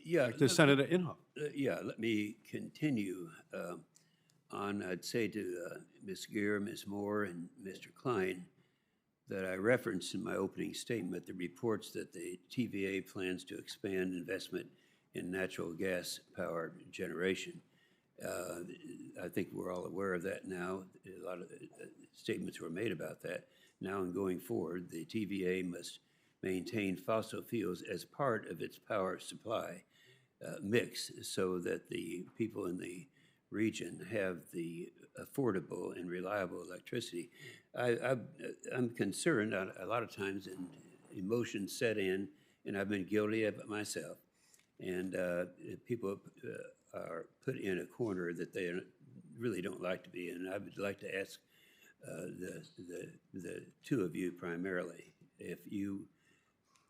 Yeah, Back to Senator Inhofe. yeah, let me continue on, I'd say to Ms. Gear, Ms. Moore, and Mr. Klein, that I referenced in my opening statement the reports that the TVA plans to expand investment in natural gas power generation. I think we're all aware of that now. A lot of statements were made about that. Now and going forward, the TVA must maintain fossil fuels as part of its power supply mix so that the people in the region have the affordable and reliable electricity. I'm concerned a lot of times, and emotions set in, and I've been guilty of it myself. And people are put in a corner that they really don't like to be in. I would like to ask the two of you primarily if you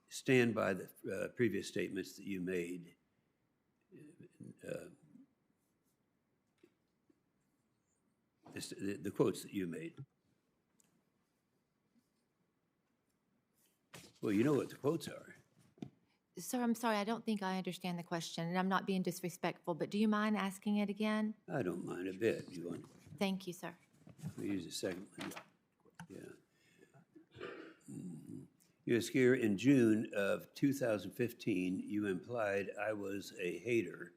stand by the previous statements that you made. The quotes that you made. Well, you know what the quotes are. Sir, I'm sorry, I don't think I understand the question, and I'm not being disrespectful, but do you mind asking it again? I don't mind a bit. You want? Thank you, sir. We use the second one. Yeah. U.S. Gear, in June of 2015, you implied I was a hater.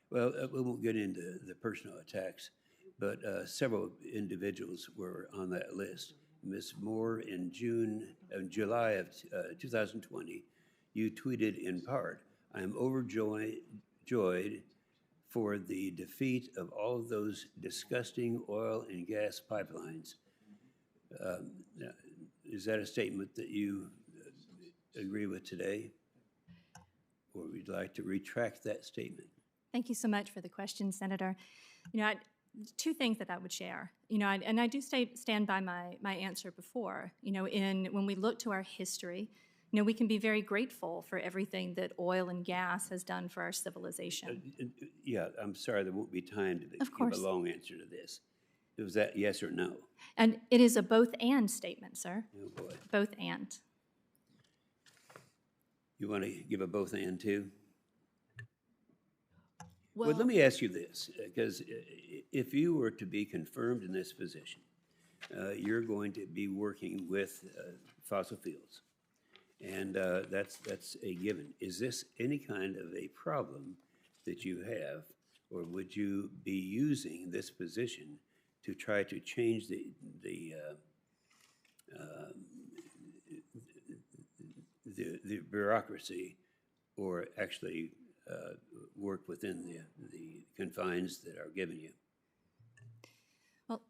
Well, we won't get into the personal attacks, but several individuals were on that list. Ms. Moore, in July of 2020, you tweeted in part, "I am overjoyed for the defeat of all of those disgusting oil and gas pipelines." Is that a statement that you agree with today? Or would you like to retract that statement? Thank you so much for the question, Senator. Two things that I would share. And I do stand by my answer before. When we look to our history, we can be very grateful for everything that oil and gas has done for our civilization. Yeah, I'm sorry, there won't be time to give a long answer to this. Was that yes or no? And it is a both-and statement, sir. Oh, boy. Both-and. You want to give a both-and too? Well, Let me ask you this, because if you were to be confirmed in this position, you're going to be working with fossil fuels, and that's a given. Is this any kind of a problem that you have, or would you be using this position to try to change the bureaucracy, or actually work within the confines that are given you? Well,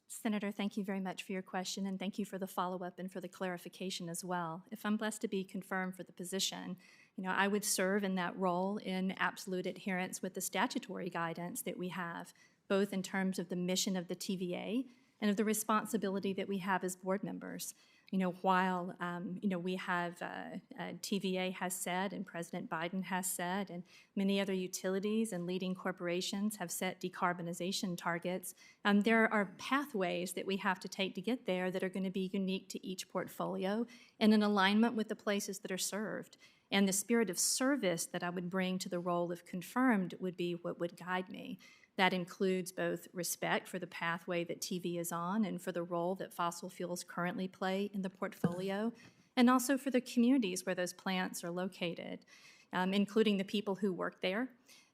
Senator, thank you very much for your question, and thank you for the follow-up and for the clarification as well. If I'm blessed to be confirmed for the position, I would serve in that role in absolute adherence with the statutory guidance that we have, both in terms of the mission of the TVA and of the responsibility that we have as board members. While we have TVA has said, and President Biden has said, and many other utilities and leading corporations have set decarbonization targets, there are pathways that we have to take to get there that are going to be unique to each portfolio and in alignment with the places that are served. And the spirit of service that I would bring to the role if confirmed would be what would guide me. That includes both respect for the pathway that TV is on and for the role that fossil fuels currently play in the portfolio, and also for the communities where those plants are located, including the people who work there,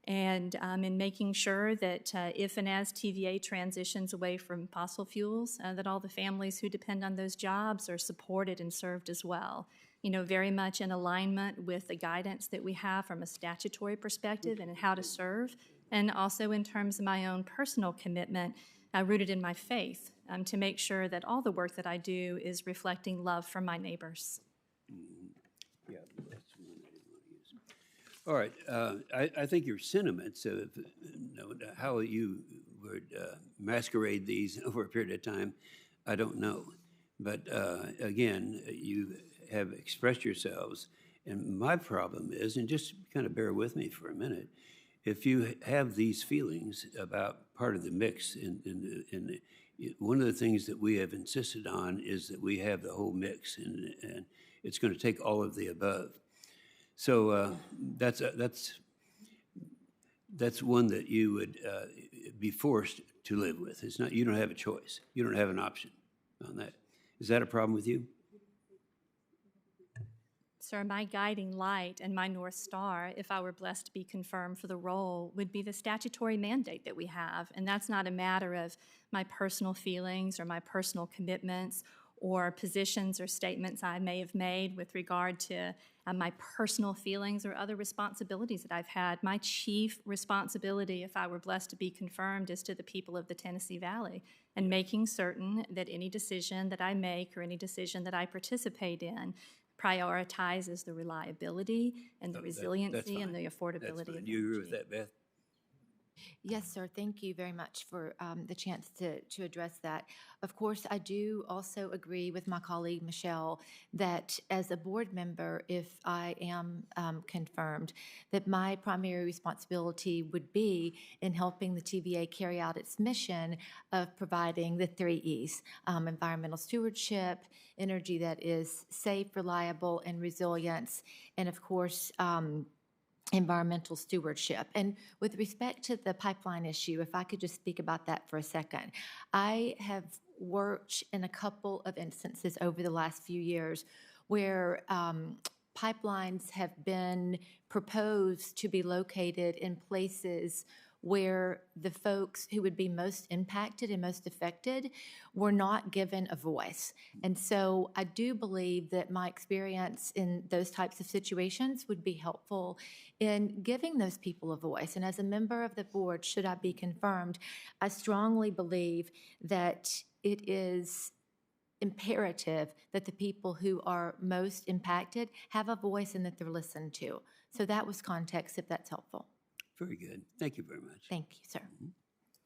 and in making sure that if and as TVA transitions away from fossil fuels, that all the families who depend on those jobs are supported and served as well. Very much in alignment with the guidance that we have from a statutory perspective and how to serve, and also in terms of my own personal commitment rooted in my faith to make sure that all the work that I do is reflecting love for my neighbors. Yeah, that's one I didn't want to use. All right, I think your sentiments of how you would masquerade these over a period of time, I don't know. But again, you have expressed yourselves, and my problem is, and just kind of bear with me for a minute, if you have these feelings about part of the mix, one of the things that we have insisted on is that we have the whole mix, and it's going to take all of the above. So that's that's one that you would be forced to live with. It's not, you don't have a choice. You don't have an option on that. Is that a problem with you? Sir, my guiding light and my North Star, if I were blessed to be confirmed for the role, would be the statutory mandate that we have. And that's not a matter of my personal feelings or my personal commitments or positions or statements I may have made with regard to my personal feelings or other responsibilities that I've had. My chief responsibility, if I were blessed to be confirmed, is to the people of the Tennessee Valley and making certain that any decision that I make or any decision that I participate in prioritizes the reliability and the resiliency and the affordability of Do you agree with energy. that, Beth? Yes, sir. Thank you very much for the chance to address that. Of course, I do also agree with my colleague Michelle that as a board member, if I am confirmed, that my primary responsibility would be in helping the TVA carry out its mission of providing the 3 E's, environmental stewardship, energy that is safe, reliable, and resilience, and of course, environmental stewardship. And with respect to the pipeline issue, if I could just speak about that for a second. I have worked in a couple of instances over the last few years where pipelines have been proposed to be located in places where the folks who would be most impacted and most affected were not given a voice. And so I do believe that my experience in those types of situations would be helpful in giving those people a voice. And as a member of the board, should I be confirmed, I strongly believe that it is imperative that the people who are most impacted have a voice and that they're listened to. So that was context, if that's helpful. Very good. Thank you very much. Thank you, sir.